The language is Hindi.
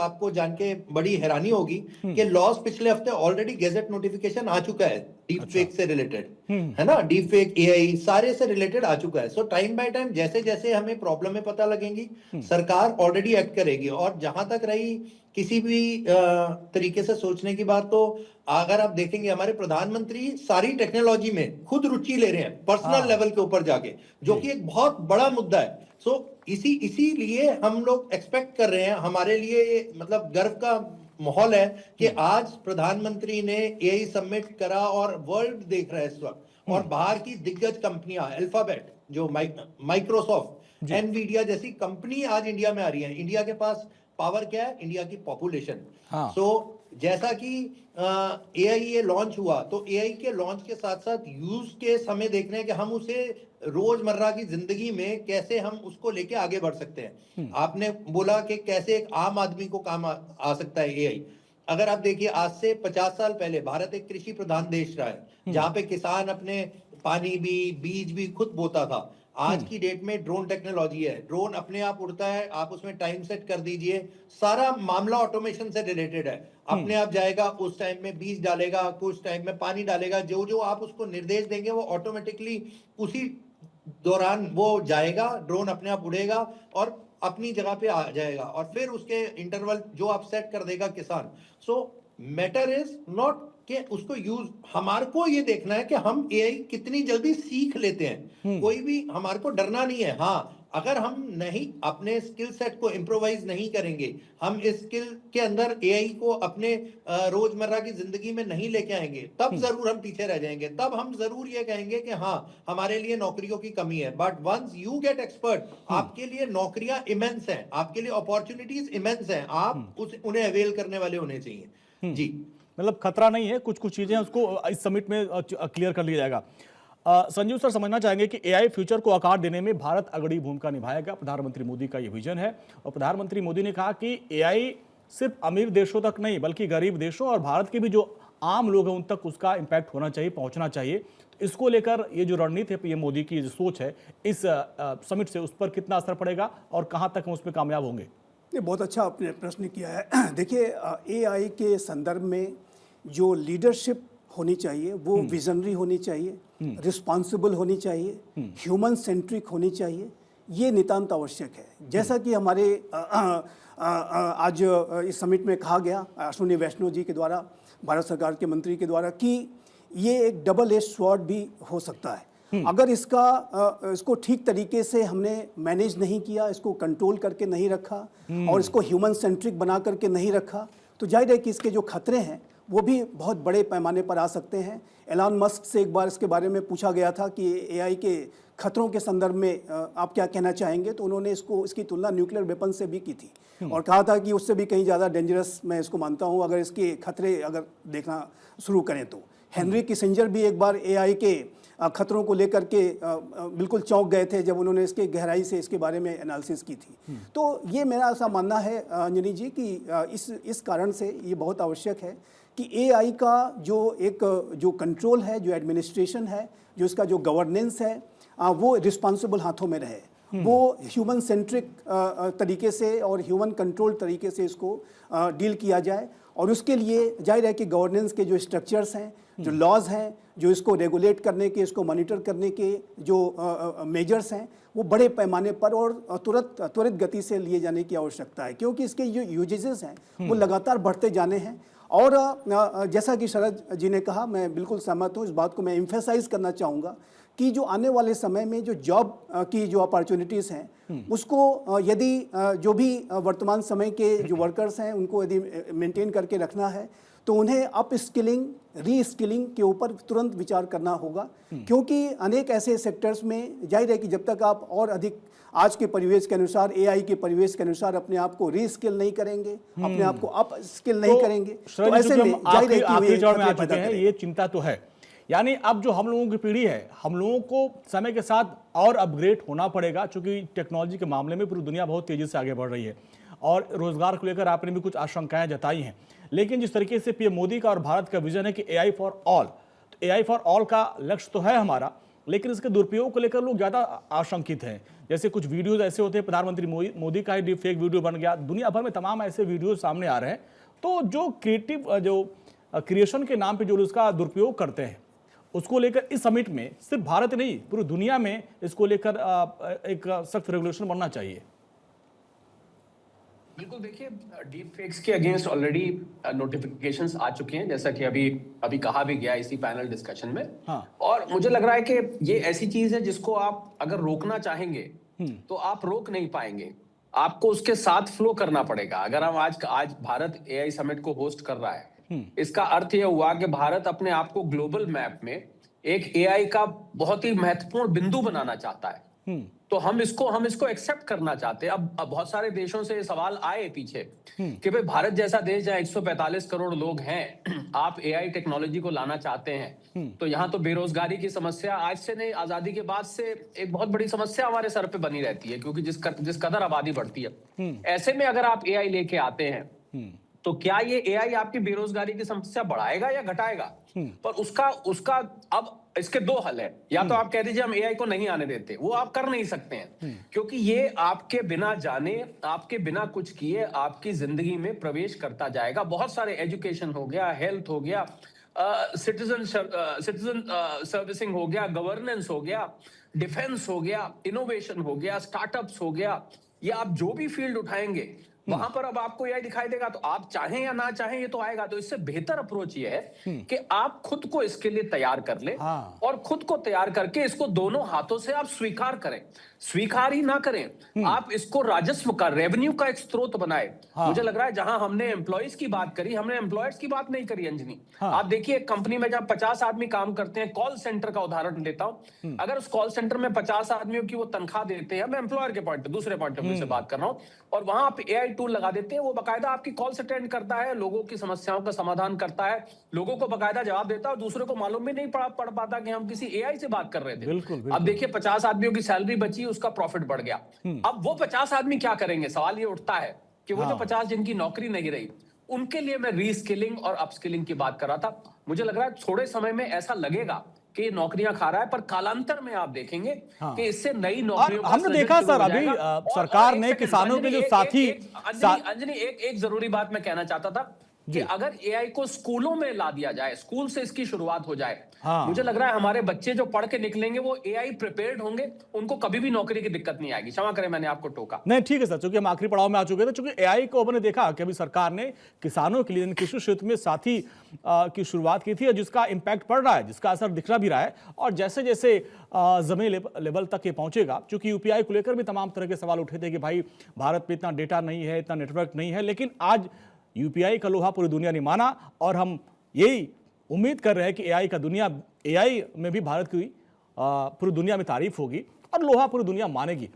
आपको जान के बड़ी हैरानी होगी कि लॉस पिछले हफ्ते ऑलरेडी गेजेट नोटिफिकेशन आ चुका है डीप फेक से रिलेटेड, है ना, डीप फेक, एआई सारे से रिलेटेड आ चुका है। सो टाइम बाय टाइम जैसे जैसे हमें प्रॉब्लम पता लगेंगी, सरकार ऑलरेडी एक्ट करेगी। और जहां तक रही किसी भी तरीके से सोचने की बात, तो अगर आप देखेंगे हमारे प्रधानमंत्री सारी टेक्नोलॉजी में खुद रुचि ले रहे हैं पर्सनल लेवल के ऊपर जाके, जो कि एक बहुत बड़ा मुद्दा है। सो इसीलिए हम लोग एक्सपेक्ट कर रहे हैं, हमारे लिए मतलब गर्व का माहौल है कि आज प्रधानमंत्री ने एआई समिट करा और वर्ल्ड देख रहा है इस वक्त, और बाहर की दिग्गज कंपनियां, अल्फाबेट, जो माइक्रोसॉफ्ट, एनवीडिया जैसी कंपनी आज इंडिया में आ रही है। इंडिया के पास पावर क्या है? इंडिया की पॉपुलेशन। सो जैसा कि एआई ये लॉन्च हुआ, तो एआई के लॉन्च के साथ साथ यूज केस हमें देखने हैं कि हम उसे रोजमर्रा की जिंदगी में कैसे हम उसको लेके आगे बढ़ सकते हैं। आपने बोला कि कैसे एक आम आदमी को काम आ सकता है एआई। अगर आप देखिए, आज से 50 साल पहले भारत एक कृषि प्रधान देश रहा है, जहां पे किसान अपने पानी भी, बीज भी खुद बोता था। आज की डेट में ड्रोन टेक्नोलॉजी है, ड्रोन अपने आप उड़ता है, आप उसमें टाइम सेट कर दीजिए, सारा मामला ऑटोमेशन से रिलेटेड है। अपने आप जाएगा, उस टाइम में बीज डालेगा, कुछ टाइम में पानी डालेगा, जो जो आप उसको निर्देश देंगे वो ऑटोमेटिकली उसी दौरान वो जाएगा, ड्रोन अपने आप उड़ेगा और अपनी जगह पे आ जाएगा, और फिर उसके इंटरवल जो आप सेट कर देगा किसान। सो मैटर इज नॉट कि उसको यूज, हमारे को ये देखना है कि हम एआई कितनी जल्दी सीख लेते हैं। कोई भी हमारे को डरना नहीं है। हाँ, अगर हम नहीं अपने स्किल सेट को इम्प्रोवाइज नहीं करेंगे, हम इस स्किल के अंदर एआई को अपने रोजमर्रा की जिंदगी में नहीं लेके आएंगे, तब जरूर हम पीछे रह जाएंगे। तब हम जरूर ये कहेंगे कि हाँ, हमारे लिए नौकरियों की कमी है। But once you get expert, आपके लिए नौकरियां इमेंस हैं, आपके लिए अपॉर्चुनिटीज इमेंस हैं, आप उन्हें अवेल करने वाले होने चाहिए। जी, मतलब खतरा नहीं है, कुछ कुछ चीजें उसको इस समिट में क्लियर कर लिया जाएगा। संजीव सर, समझना चाहेंगे कि एआई फ्यूचर को आकार देने में भारत अग्रणी भूमिका निभाएगा। प्रधानमंत्री मोदी का ये विजन है, और प्रधानमंत्री मोदी ने कहा कि एआई सिर्फ अमीर देशों तक नहीं बल्कि गरीब देशों और भारत के भी जो आम लोग हैं उन तक उसका इम्पैक्ट होना चाहिए, पहुंचना चाहिए। तो इसको लेकर ये जो रणनीति है, ये मोदी की जो सोच है इस समिट से, उस पर कितना असर पड़ेगा और कहां तक हम उसमें कामयाब होंगे? ये बहुत अच्छा आपने प्रश्न किया है। देखिए, एआई के संदर्भ में जो लीडरशिप होनी चाहिए वो विजनरी होनी चाहिए, रिस्पॉन्सिबल होनी चाहिए, ह्यूमन सेंट्रिक होनी चाहिए। ये नितांत आवश्यक है। जैसा कि हमारे आज इस समिट में कहा गया अश्विनी वैष्णव जी के द्वारा, भारत सरकार के मंत्री के द्वारा, कि ये एक डबल एज स्वॉर्ड भी हो सकता है। अगर इसको ठीक तरीके से हमने मैनेज नहीं किया, इसको कंट्रोल करके नहीं रखा और इसको ह्यूमन सेंट्रिक बना करके नहीं रखा, तो जाहिर है कि इसके जो खतरे हैं वो भी बहुत बड़े पैमाने पर आ सकते हैं। एलन मस्क से एक बार इसके बारे में पूछा गया था कि एआई के खतरों के संदर्भ में आप क्या कहना चाहेंगे, तो उन्होंने इसकी तुलना न्यूक्लियर वेपन से भी की थी और कहा था कि उससे भी कहीं ज़्यादा डेंजरस मैं इसको मानता हूँ अगर इसके खतरे अगर देखना शुरू करें तो। हेनरी किसिंजर भी एक बार एआई के खतरों को लेकर के बिल्कुल चौंक गए थे जब उन्होंने इसके गहराई से इसके बारे में एनालिसिस की थी। तो ये मेरा ऐसा मानना है अंजनी जी कि इस कारण से ये बहुत आवश्यक है कि एआई का जो कंट्रोल है, जो एडमिनिस्ट्रेशन है, जो इसका जो गवर्नेंस है, वो रिस्पॉन्सिबल हाथों में रहे, वो ह्यूमन सेंट्रिक तरीके से और ह्यूमन कंट्रोल तरीके से इसको डील किया जाए। और उसके लिए जाहिर है कि गवर्नेंस के जो स्ट्रक्चर्स हैं, जो लॉज हैं, जो इसको रेगुलेट करने के, इसको मॉनिटर करने के जो मेजर्स हैं, वो बड़े पैमाने पर और त्वरित गति से लिए जाने की आवश्यकता है, क्योंकि इसके जो यूजेजेस हैं वो लगातार बढ़ते जाने हैं। और जैसा कि शरद जी ने कहा, मैं बिल्कुल सहमत हूँ, इस बात को मैं एम्फेसाइज करना चाहूँगा कि जो आने वाले समय में जो जॉब की जो अपॉर्चुनिटीज़ हैं उसको यदि जो भी वर्तमान समय के जो वर्कर्स हैं उनको यदि मेंटेन करके रखना है तो उन्हें अप स्किलिंग, री स्किलिंग के ऊपर तुरंत विचार करना होगा, क्योंकि अनेक ऐसे सेक्टर्स में जाहिर है कि जब तक आप और अधिक आज के परिवेश के अनुसार, एआई के परिवेश के अनुसार अपने आप को री स्किल नहीं करेंगे, अपने आप को अप स्किल नहीं करेंगे, तो ऐसे में जाहिर है कि ये चिंता तो है। यानी अब जो हम लोगों की पीढ़ी है, हम लोगों को समय के साथ और अपग्रेड होना पड़ेगा, क्योंकि टेक्नोलॉजी के मामले में पूरी दुनिया बहुत तेजी से आगे बढ़ रही है और रोजगार को लेकर आपने भी कुछ आशंकाएं जताई हैं। लेकिन जिस तरीके से पीएम मोदी का और भारत का विजन है कि एआई फॉर ऑल, तो एआई फॉर ऑल का लक्ष्य तो है हमारा, लेकिन इसके दुरुपयोग को लेकर लोग ज़्यादा आशंकित हैं। जैसे कुछ वीडियोज ऐसे होते हैं, प्रधानमंत्री मोदी का ही डीप फेक वीडियो बन गया, दुनिया भर में तमाम ऐसे वीडियो सामने आ रहे हैं। तो जो क्रिएशन के नाम पे जो उसका दुरुपयोग करते हैं, उसको लेकर इस समिट में सिर्फ भारत नहीं पूरी दुनिया में इसको लेकर एक सख्त रेगुलेशन बनना चाहिए। बिल्कुल, देखिए डीप फेक्स के अगेंस्ट ऑलरेडी नोटिफिकेशंस आ चुके हैं, जैसा कि अभी कहा भी गया इसी पैनल डिस्कशन में। हाँ। और मुझे लग रहा है कि ये ऐसी चीज है जिसको आप अगर रोकना चाहेंगे तो आप रोक नहीं पाएंगे, आपको उसके साथ फ्लो करना पड़ेगा। अगर हम आज भारत एआई समिट को होस्ट कर रहा है, इसका अर्थ यह हुआ कि भारत अपने आप को ग्लोबल मैप में एक एआई का बहुत ही महत्वपूर्ण बिंदु बनाना चाहता है। तो हम इसको एक्सेप्ट करना चाहते हैं। अब बहुत सारे देशों से सवाल आए पीछे कि भाई भारत जैसा देश जहां 145 करोड़ लोग हैं, आप एआई टेक्नोलॉजी को लाना चाहते हैं, तो यहाँ तो बेरोजगारी की समस्या आज से नहीं, आजादी के बाद से एक बहुत बड़ी समस्या हमारे सर पे बनी रहती है, क्योंकि जिस कदर आबादी बढ़ती है। ऐसे में अगर आप एआई लेके आते हैं तो क्या ये एआई आपकी बेरोजगारी की समस्या बढ़ाएगा या घटाएगा? पर उसका अब इसके दो हल है। या तो आप कह दीजिए हम एआई को नहीं आने देते, वो आप कर नहीं सकते हैं, क्योंकि ये आपके बिना जाने, आपके बिना कुछ किए आपकी जिंदगी में प्रवेश करता जाएगा। बहुत सारे एजुकेशन हो गया, हेल्थ हो गया, सिटीजन सर्विसिंग हो गया, गवर्नेंस हो गया, डिफेंस हो गया, इनोवेशन हो गया, स्टार्टअप्स हो गया, या आप जो भी फील्ड उठाएंगे वहां पर अब आपको एआई दिखाई देगा। तो आप चाहें या ना चाहें ये तो आएगा। तो इससे बेहतर अप्रोच ये है कि आप खुद को इसके लिए तैयार कर ले। हाँ। और खुद को तैयार करके इसको दोनों हाथों से आप स्वीकार करें, स्वीकार ही ना करें, आप इसको राजस्व का, रेवेन्यू का एक स्रोत बनाए। हाँ। मुझे लग रहा है जहां हमने एम्प्लॉयज की बात करी, हमने एम्प्लॉयर्स की बात नहीं करी अंजनी। हाँ। आप देखिए कंपनी में जहां 50 आदमी काम करते हैं, कॉल सेंटर का उदाहरण लेता हूं, अगर उस कॉल सेंटर में 50 आदमियों की वो तनख्वाह देते हैं, मैं एम्प्लॉयर के दूसरे पॉइंट ऑफ व्यू से बात कर रहा हूं, और वहां आप एआई टूल लगा देते हैं, वो बकायदा आपकी कॉल अटेंड करता है, लोगों की समस्याओं का समाधान करता है, लोगों को बकायदा जवाब देता है, और दूसरे को मालूम भी नहीं पड़ पाता कि हम किसी एआई से बात कर रहे थे। बिल्कुल। अब देखिए 50 आदमियों की सैलरी बची, उसका प्रॉफिट बढ़ गया। अब वो 50 आदमी क्या करेंगे? सवाल ये उठता है कि वो जो 50 जिनकी नौकरी नहीं रही, उनके लिए मैं रीस्किलिंग और अपस्किलिंग की बात कर रहा था। मुझे लग रहा है थोड़े समय में ऐसा लगेगा कि नौकरियां खा रहा है, पर कालांतर में आप देखेंगे कि इससे नई नौकरियों का हमने सृजन देखा शुरू हो सर अभी जाएगा। सरकार एक ने सेकंड, किसानों के अंजनी, जो एक- साथी एक- अंजनी एक जरूरी बात मैं कहना चाहता था कि अगर एआई को स्कूलों में ला दिया जाए, स्कूल से इसकी शुरुआत हो जाए, हाँ। मुझे लग रहा है हमारे बच्चे जो पढ़ के निकलेंगे वो एआई प्रिपेयर्ड होंगे, उनको कभी भी नौकरी की दिक्कत नहीं आएगी। क्षमा करें मैंने आपको टोका। नहीं ठीक है सर, चूंकि हम आखिरी पड़ाव में आ चुके थे, चूंकि एआई को हमने देखा कि अभी सरकार ने किसानों के लिए कृषि क्षेत्र में साथी की शुरुआत की थी, जिसका इम्पैक्ट पड़ रहा है, जिसका असर दिख रहा भी रहा है, और जैसे जैसे जमीन लेवल तक ये पहुंचेगा, क्योंकि यूपीआई को लेकर भी तमाम तरह के सवाल उठे थे कि भाई भारत में इतना डेटा नहीं है, इतना नेटवर्क नहीं है, लेकिन आज यूपीआई का लोहा पूरी दुनिया ने माना, और हम यही उम्मीद कर रहे हैं कि एआई में भी भारत की पूरी दुनिया में तारीफ होगी और लोहा पूरी दुनिया मानेगी।